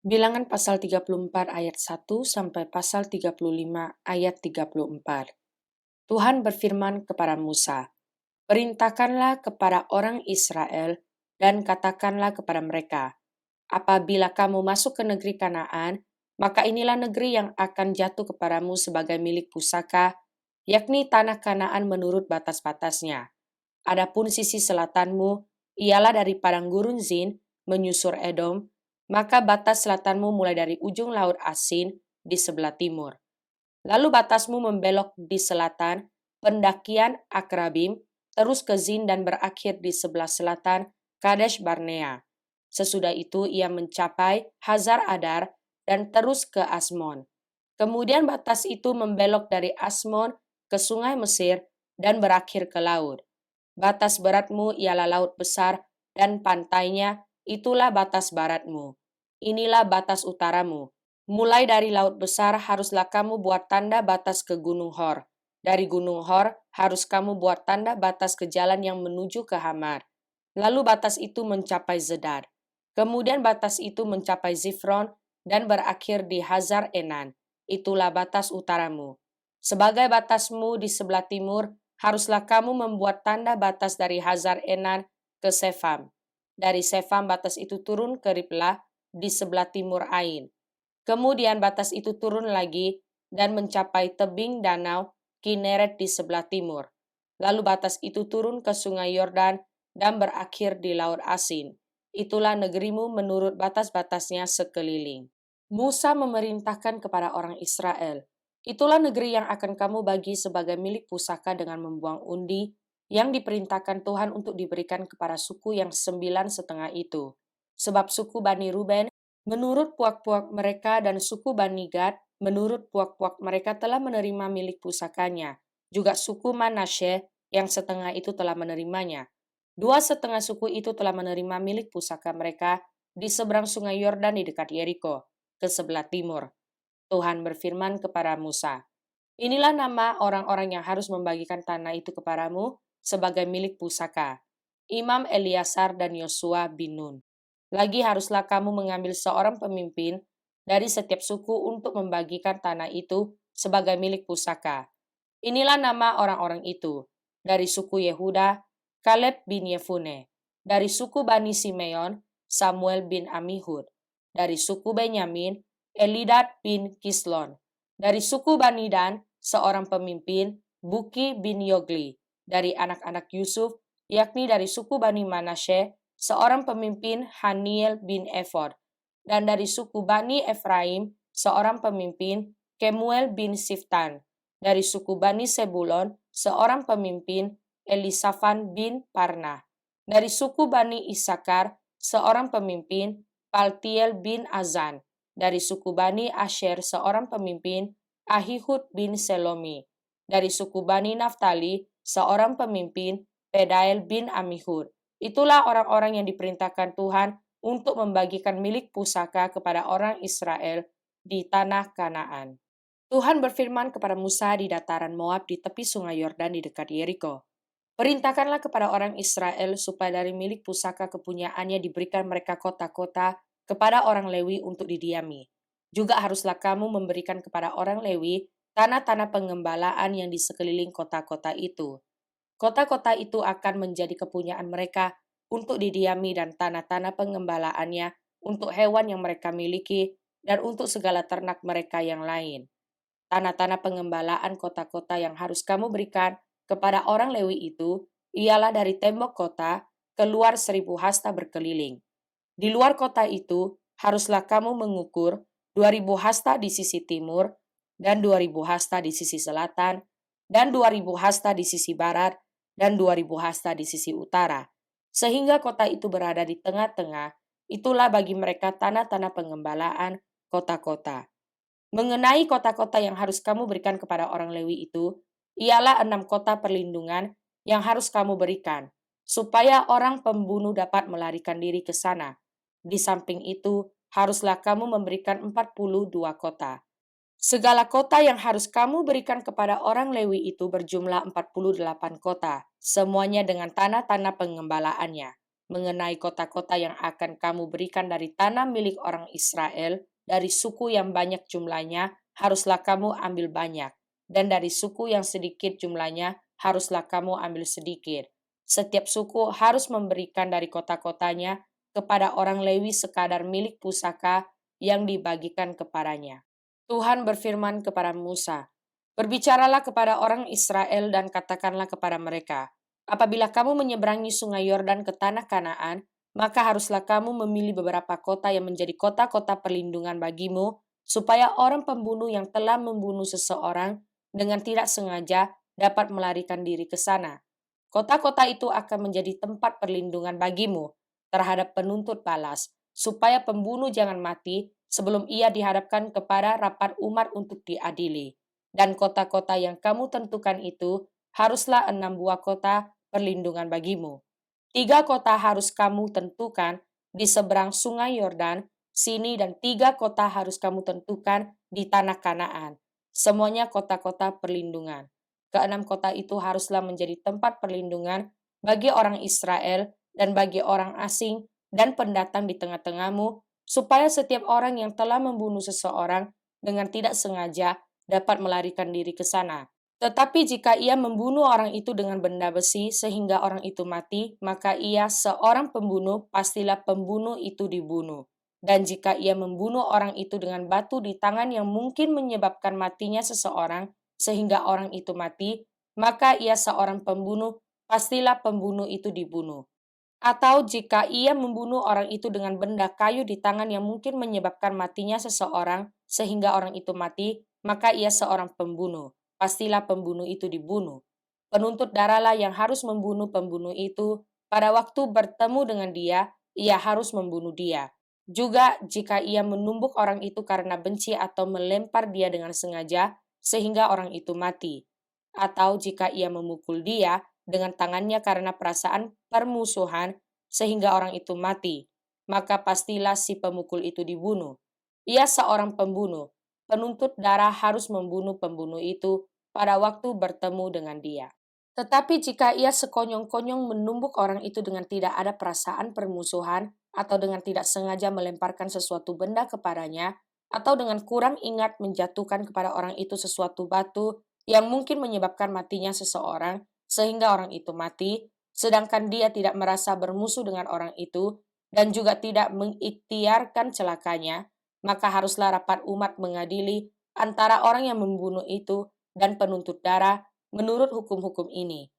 Bilangan pasal 34 ayat 1 sampai pasal 35 ayat 34. Tuhan berfirman kepada Musa, "Perintahkanlah kepada orang Israel dan katakanlah kepada mereka, apabila kamu masuk ke negeri Kanaan, maka inilah negeri yang akan jatuh kepadamu sebagai milik pusaka, yakni tanah Kanaan menurut batas-batasnya. Adapun sisi selatanmu ialah dari padang gurun Zin menyusur Edom, maka batas selatanmu mulai dari ujung laut Asin di sebelah timur. Lalu batasmu membelok di selatan pendakian Akrabim, terus ke Zin dan berakhir di sebelah selatan Kadesh Barnea. Sesudah itu ia mencapai Hazar Adar dan terus ke Asmon. Kemudian batas itu membelok dari Asmon ke sungai Mesir dan berakhir ke laut. Batas baratmu ialah laut besar dan pantainya, itulah batas baratmu. Inilah batas utaramu. Mulai dari laut besar haruslah kamu buat tanda batas ke Gunung Hor. Dari Gunung Hor harus kamu buat tanda batas ke jalan yang menuju ke Hamar. Lalu batas itu mencapai Zedad. Kemudian batas itu mencapai Zifron dan berakhir di Hazar Enan. Itulah batas utaramu. Sebagai batasmu di sebelah timur, haruslah kamu membuat tanda batas dari Hazar Enan ke Sefam. Dari Sefam batas itu turun ke Riblah di sebelah timur Ain. Kemudian batas itu turun lagi dan mencapai tebing danau Kineret di sebelah timur. Lalu batas itu turun ke sungai Yordan dan berakhir di Laut Asin. Itulah negerimu menurut batas-batasnya sekeliling. Musa memerintahkan kepada orang Israel, "Itulah negeri yang akan kamu bagi sebagai milik pusaka dengan membuang undi yang diperintahkan Tuhan untuk diberikan kepada suku yang 9,5 itu. Sebab suku Bani Ruben menurut puak-puak mereka dan suku Bani Gad menurut puak-puak mereka telah menerima milik pusakanya. Juga suku Manasye yang setengah itu telah menerimanya. 2,5 suku itu telah menerima milik pusaka mereka di seberang sungai Yordan di dekat Yeriko, ke sebelah timur." Tuhan berfirman kepada Musa, "Inilah nama orang-orang yang harus membagikan tanah itu kepadamu sebagai milik pusaka. Imam Eliasar dan Yosua bin Nun. Lagi haruslah kamu mengambil seorang pemimpin dari setiap suku untuk membagikan tanah itu sebagai milik pusaka. Inilah nama orang-orang itu. Dari suku Yehuda, Kaleb bin Yefune. Dari suku Bani Simeon, Samuel bin Amihud. Dari suku Benyamin, Elidad bin Kislon. Dari suku Bani Dan, seorang pemimpin, Buki bin Yogli. Dari anak-anak Yusuf, yakni dari suku Bani Manasye, seorang pemimpin, Haniel bin Efod. Dan dari suku Bani Efraim, seorang pemimpin, Kemuel bin Siftan. Dari suku Bani Sebulon, seorang pemimpin, Elisafan bin Parnah. Dari suku Bani Isakar, seorang pemimpin, Paltiel bin Azan. Dari suku Bani Asher, seorang pemimpin, Ahihud bin Selomi. Dari suku Bani Naftali, seorang pemimpin, Pedael bin Amihud. Itulah orang-orang yang diperintahkan Tuhan untuk membagikan milik pusaka kepada orang Israel di tanah Kanaan. Tuhan berfirman kepada Musa di dataran Moab di tepi sungai Yordan di dekat Yeriko, "Perintahkanlah kepada orang Israel supaya dari milik pusaka kepunyaannya diberikan mereka kota-kota kepada orang Lewi untuk didiami. Juga haruslah kamu memberikan kepada orang Lewi tanah-tanah pengembalaan yang di sekeliling kota-kota itu. Kota-kota itu akan menjadi kepunyaan mereka untuk didiami dan tanah-tanah pengembalaannya untuk hewan yang mereka miliki dan untuk segala ternak mereka yang lain. Tanah-tanah pengembalaan kota-kota yang harus kamu berikan kepada orang Lewi itu ialah dari tembok kota keluar 1.000 hasta berkeliling. Di luar kota itu haruslah kamu mengukur 2.000 hasta di sisi timur dan 2.000 hasta di sisi selatan dan 2.000 hasta di sisi barat dan 2.000 hasta di sisi utara, sehingga kota itu berada di tengah-tengah. Itulah bagi mereka tanah-tanah pengembalaan kota-kota. Mengenai kota-kota yang harus kamu berikan kepada orang Lewi itu, ialah 6 kota perlindungan yang harus kamu berikan, supaya orang pembunuh dapat melarikan diri ke sana. Di samping itu, haruslah kamu memberikan 42 kota. Segala kota yang harus kamu berikan kepada orang Lewi itu berjumlah 48 kota, semuanya dengan tanah-tanah pengembalaannya. mengenai kota-kota yang akan kamu berikan dari tanah milik orang Israel, dari suku yang banyak jumlahnya, haruslah kamu ambil banyak, dan dari suku yang sedikit jumlahnya, haruslah kamu ambil sedikit. Setiap suku harus memberikan dari kota-kotanya kepada orang Lewi sekadar milik pusaka yang dibagikan kepadanya. Tuhan berfirman kepada Musa, "Berbicaralah kepada orang Israel dan katakanlah kepada mereka, apabila kamu menyeberangi sungai Yordan ke tanah Kanaan, maka haruslah kamu memilih beberapa kota yang menjadi kota-kota perlindungan bagimu, supaya orang pembunuh yang telah membunuh seseorang dengan tidak sengaja dapat melarikan diri ke sana. Kota-kota itu akan menjadi tempat perlindungan bagimu terhadap penuntut balas, supaya pembunuh jangan mati sebelum ia dihadapkan kepada rapat umat untuk diadili. Dan kota-kota yang kamu tentukan itu haruslah 6 buah kota perlindungan bagimu. 3 kota harus kamu tentukan di seberang sungai Yordan, sini, dan 3 kota harus kamu tentukan di tanah Kanaan. Semuanya kota-kota perlindungan. Keenam kota itu haruslah menjadi tempat perlindungan bagi orang Israel dan bagi orang asing dan pendatang di tengah-tengahmu, supaya setiap orang yang telah membunuh seseorang dengan tidak sengaja dapat melarikan diri ke sana. Tetapi jika ia membunuh orang itu dengan benda besi sehingga orang itu mati, maka ia seorang pembunuh, pastilah pembunuh itu dibunuh. Dan jika ia membunuh orang itu dengan batu di tangan yang mungkin menyebabkan matinya seseorang, sehingga orang itu mati, maka ia seorang pembunuh, pastilah pembunuh itu dibunuh. Atau jika ia membunuh orang itu dengan benda kayu di tangan yang mungkin menyebabkan matinya seseorang, sehingga orang itu mati, maka ia seorang pembunuh. Pastilah pembunuh itu dibunuh. Penuntut darahlah yang harus membunuh pembunuh itu. Pada waktu bertemu dengan dia, ia harus membunuh dia. Juga jika ia menumbuk orang itu karena benci atau melempar dia dengan sengaja, sehingga orang itu mati. Atau jika ia memukul dia dengan tangannya karena perasaan permusuhan, sehingga orang itu mati, maka pastilah si pemukul itu dibunuh. Ia seorang pembunuh. Penuntut darah harus membunuh pembunuh itu pada waktu bertemu dengan dia. Tetapi jika ia sekonyong-konyong menumbuk orang itu dengan tidak ada perasaan permusuhan, atau dengan tidak sengaja melemparkan sesuatu benda kepadanya, atau dengan kurang ingat menjatuhkan kepada orang itu sesuatu batu yang mungkin menyebabkan matinya seseorang, sehingga orang itu mati, sedangkan dia tidak merasa bermusuh dengan orang itu, dan juga tidak mengikhtiarkan celakanya, maka haruslah rapat umat mengadili antara orang yang membunuh itu dan penuntut darah menurut hukum-hukum ini.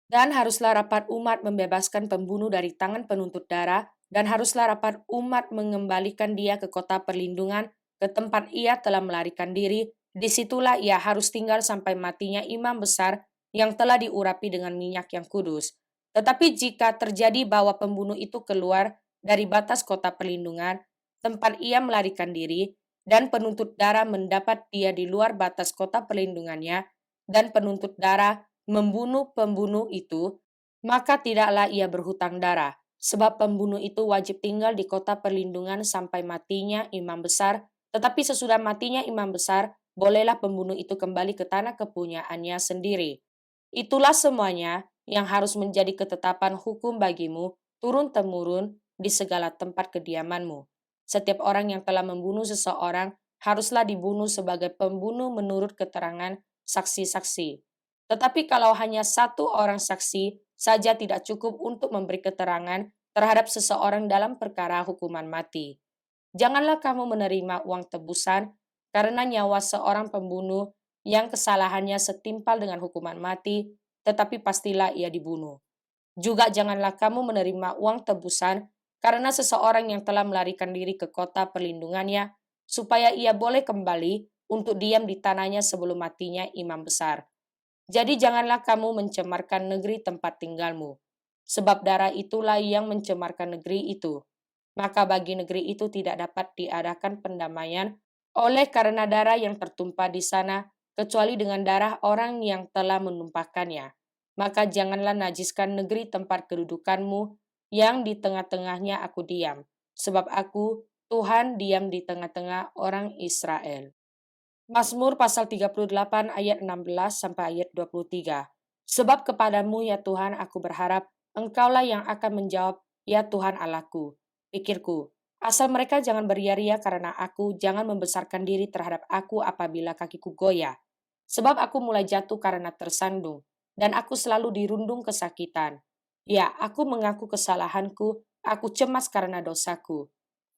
Dan haruslah rapat umat membebaskan pembunuh dari tangan penuntut darah, dan haruslah rapat umat mengembalikan dia ke kota perlindungan, ke tempat ia telah melarikan diri. Disitulah ia harus tinggal sampai matinya imam besar yang telah diurapi dengan minyak yang kudus. Tetapi jika terjadi bahwa pembunuh itu keluar dari batas kota perlindungan, tempat ia melarikan diri, dan penuntut darah mendapat dia di luar batas kota perlindungannya, dan penuntut darah membunuh pembunuh itu, maka tidaklah ia berhutang darah, sebab pembunuh itu wajib tinggal di kota perlindungan sampai matinya imam besar, tetapi sesudah matinya imam besar, bolehlah pembunuh itu kembali ke tanah kepunyaannya sendiri. Itulah semuanya yang harus menjadi ketetapan hukum bagimu, turun-temurun di segala tempat kediamanmu. Setiap orang yang telah membunuh seseorang haruslah dibunuh sebagai pembunuh menurut keterangan saksi-saksi. Tetapi kalau hanya satu orang saksi saja tidak cukup untuk memberi keterangan terhadap seseorang dalam perkara hukuman mati. Janganlah kamu menerima uang tebusan karena nyawa seorang pembunuh yang kesalahannya setimpal dengan hukuman mati, tetapi pastilah ia dibunuh. Juga janganlah kamu menerima uang tebusan karena seseorang yang telah melarikan diri ke kota perlindungannya, supaya ia boleh kembali untuk diam di tanahnya sebelum matinya imam besar. Jadi janganlah kamu mencemarkan negeri tempat tinggalmu, sebab darah itulah yang mencemarkan negeri itu. Maka bagi negeri itu tidak dapat diadakan pendamaian oleh karena darah yang tertumpah di sana, kecuali dengan darah orang yang telah menumpahkannya. Maka janganlah najiskan negeri tempat kedudukanmu yang di tengah-tengahnya aku diam, sebab aku, Tuhan, diam di tengah-tengah orang Israel. Mazmur pasal 38 ayat 16 sampai ayat 23. Sebab kepadamu ya Tuhan aku berharap, Engkaulah yang akan menjawab ya Tuhan Allahku. Pikirku, asal mereka jangan beria-ria karena aku, jangan membesarkan diri terhadap aku apabila kakiku goyah. Sebab aku mulai jatuh karena tersandung, dan aku selalu dirundung kesakitan. Ya, aku mengaku kesalahanku, aku cemas karena dosaku.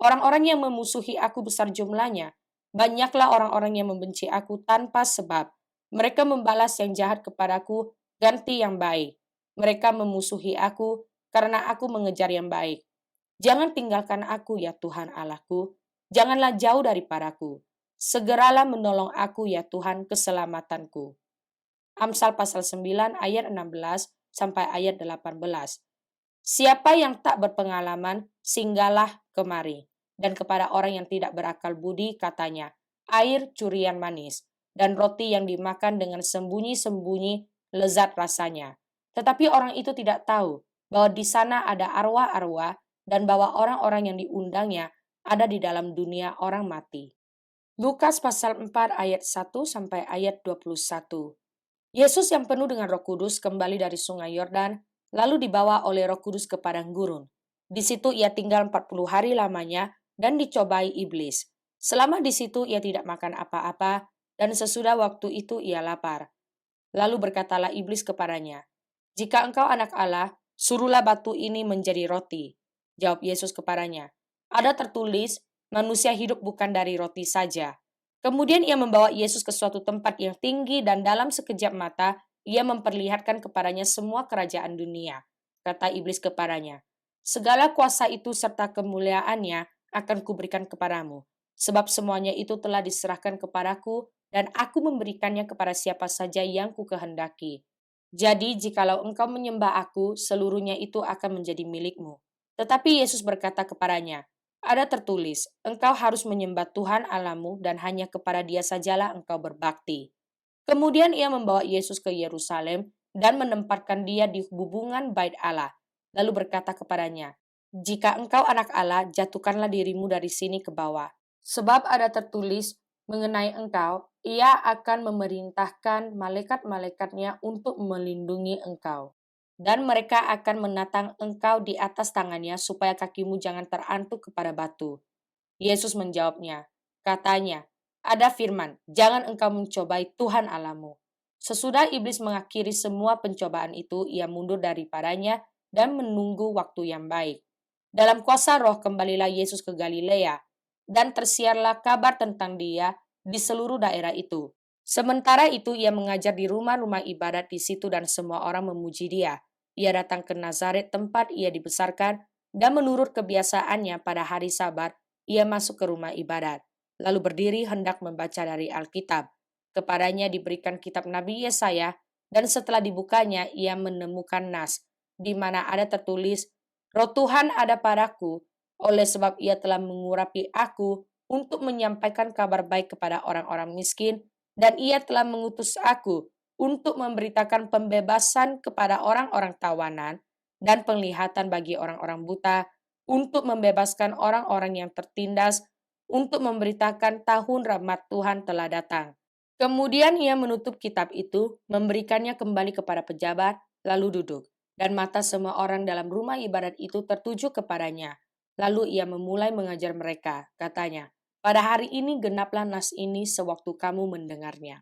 Orang-orang yang memusuhi aku besar jumlahnya. Banyaklah orang-orang yang membenci aku tanpa sebab. Mereka membalas yang jahat kepadaku, ganti yang baik. Mereka memusuhi aku karena aku mengejar yang baik. Jangan tinggalkan aku ya Tuhan Allahku. Janganlah jauh daripadaku. Segeralah menolong aku ya Tuhan keselamatanku. Amsal pasal 9 ayat 16 sampai ayat 18. Siapa yang tak berpengalaman, singgahlah kemari. Dan kepada orang yang tidak berakal budi katanya, air curian manis, dan roti yang dimakan dengan sembunyi-sembunyi lezat rasanya. Tetapi orang itu tidak tahu bahwa di sana ada arwah-arwah dan bahwa orang-orang yang diundangnya ada di dalam dunia orang mati. Lukas pasal 4 ayat 1 sampai ayat 21. Yesus yang penuh dengan Roh Kudus kembali dari Sungai Yordan, lalu dibawa oleh Roh Kudus ke padang gurun. Di situ ia tinggal 40 hari lamanya dan dicobai iblis. Selama di situ ia tidak makan apa-apa, dan sesudah waktu itu ia lapar. Lalu berkatalah iblis kepadanya, "Jika engkau anak Allah, suruhlah batu ini menjadi roti." Jawab Yesus kepadanya, "Ada tertulis, manusia hidup bukan dari roti saja." Kemudian ia membawa Yesus ke suatu tempat yang tinggi dan dalam sekejap mata ia memperlihatkan kepadanya semua kerajaan dunia. Kata iblis kepadanya, "Segala kuasa itu serta kemuliaannya akan kuberikan kepadamu, sebab semuanya itu telah diserahkan kepadaku dan aku memberikannya kepada siapa saja yang kukehendaki. Jadi jikalau engkau menyembah aku, seluruhnya itu akan menjadi milikmu." Tetapi Yesus berkata kepadanya, "Ada tertulis, engkau harus menyembah Tuhan Allahmu dan hanya kepada Dia sajalah engkau berbakti." Kemudian ia membawa Yesus ke Yerusalem dan menempatkan dia di hubungan bait Allah. Lalu berkata kepadanya, "Jika engkau anak Allah, jatuhkanlah dirimu dari sini ke bawah. Sebab ada tertulis mengenai engkau, ia akan memerintahkan malaikat-malaikatnya untuk melindungi engkau. Dan mereka akan menatang engkau di atas tangannya supaya kakimu jangan terantuk kepada batu." Yesus menjawabnya, katanya, "Ada firman, jangan engkau mencobai Tuhan Allahmu." Sesudah iblis mengakhiri semua pencobaan itu, ia mundur daripadanya dan menunggu waktu yang baik. Dalam kuasa Roh kembalilah Yesus ke Galilea, dan tersiarlah kabar tentang dia di seluruh daerah itu. Sementara itu ia mengajar di rumah-rumah ibadat di situ dan semua orang memuji dia. Ia datang ke Nazaret tempat ia dibesarkan, dan menurut kebiasaannya pada hari Sabat, ia masuk ke rumah ibadat, lalu berdiri hendak membaca dari Alkitab. Kepadanya diberikan kitab Nabi Yesaya, dan setelah dibukanya ia menemukan nas, di mana ada tertulis, "Roh Tuhan ada padaku, oleh sebab ia telah mengurapi aku untuk menyampaikan kabar baik kepada orang-orang miskin, dan ia telah mengutus aku untuk memberitakan pembebasan kepada orang-orang tawanan dan penglihatan bagi orang-orang buta, untuk membebaskan orang-orang yang tertindas, untuk memberitakan tahun rahmat Tuhan telah datang." Kemudian ia menutup kitab itu, memberikannya kembali kepada pejabat, lalu duduk. Dan mata semua orang dalam rumah ibadat itu tertuju kepadanya. Lalu ia memulai mengajar mereka, katanya, "Pada hari ini genaplah nas ini sewaktu kamu mendengarnya."